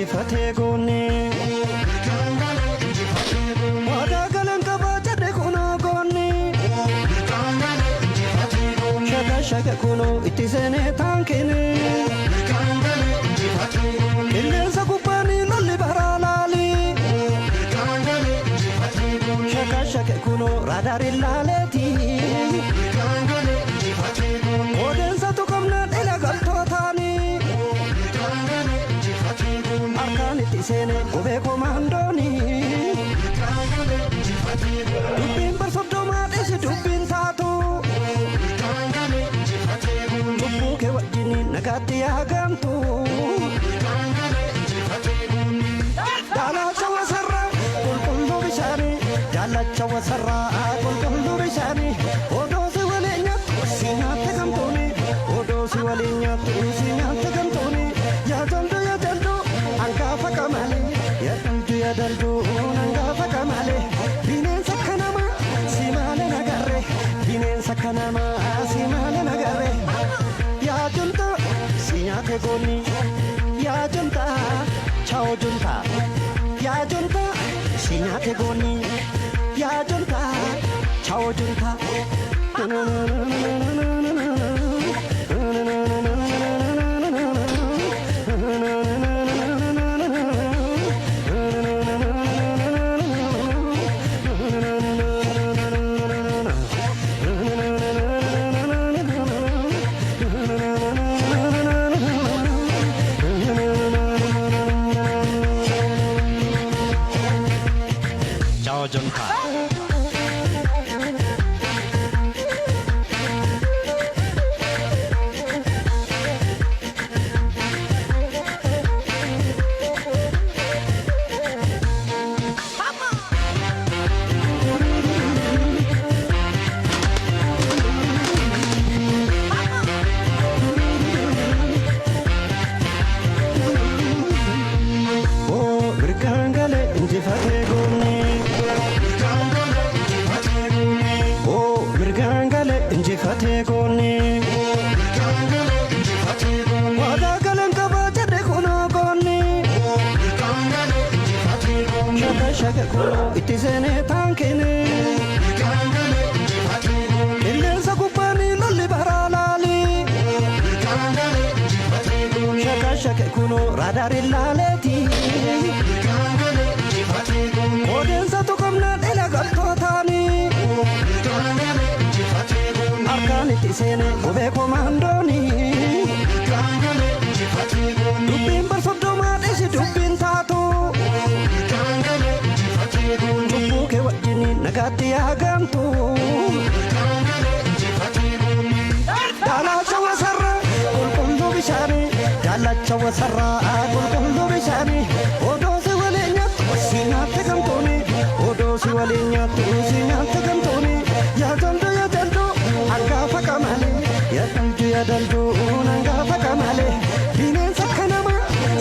injifatee goone Wadaa galan qabaa jedhe kunoo goone Shaka shaka kunoo itti seenee taankine Qilleensa gubbaanii lolli baraa laali Shaka shaka kunoo raadaariin laaleeti Odeensa tuqamnaan ila galtootaani Arkaan itti seene gubee komaandooni Dubbiin barsoddomaa dheesi dubbiin taatu Lubbuu kee wajjiniin nagaatti yaagamtu Daalacha wasarraa qulqulluu bishaanii Daalacha wasarraa qulqulluu bishaanii Odoo si waliin nyaattu si nyaatte gamtuuni Odoo si waliin nyaattu si nyaatte gamtuuni Yaa jaldu angaafa qamale Yaa jaldu angaafa qamale Bineensa kanama si maale nagarre Bineensa kanama si maale nagarre Yaa junta si nyaate gooni Yaa junta chao junta Yaa junta si nyaate gooni Yaa junta chao junta Chao junta Oh, birkangale injifatee goone Oh, birkangale injifatee goone Wadaa galan qabaa jedhe kunoo goone Shaka shaka kunoo itti seenee taankine Qilleensa gubbaanii lolli baraa laali Shaka shaka kunoo raadaariin laaleeti Odeensa tuqamnaan ila galtootaani Arkaan itti seene gubee komaandooni Dubbiin barsoddomaa dheesi dubbiin taatu Lubbuu kee wajjiniin nagaatti yaagamtu Daalacha wasarraa qulqulluu bishaanii Daalacha wasarraa qulqulluu bishaanii Odoo si waliin nyaattu si nyaatte gamtuuni Odoo si waliin nyaattu si nyaatte gamtuuni Yaa jaldu angaafa qamale Yaa jaldu angaafa qamale Bineensa kanama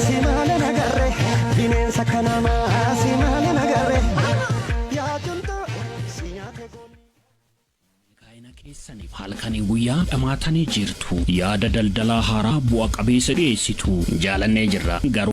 si maale nagarre Bineensa kanama si maale nagarre Yaa jaldu si nyaatte goone Kaayina keessaniif halkanii guyyaa dhamaatanii jirtu yaada daldalaa haaraa bu'a qabeessa dhiyeessitu jaalannee jirra garuu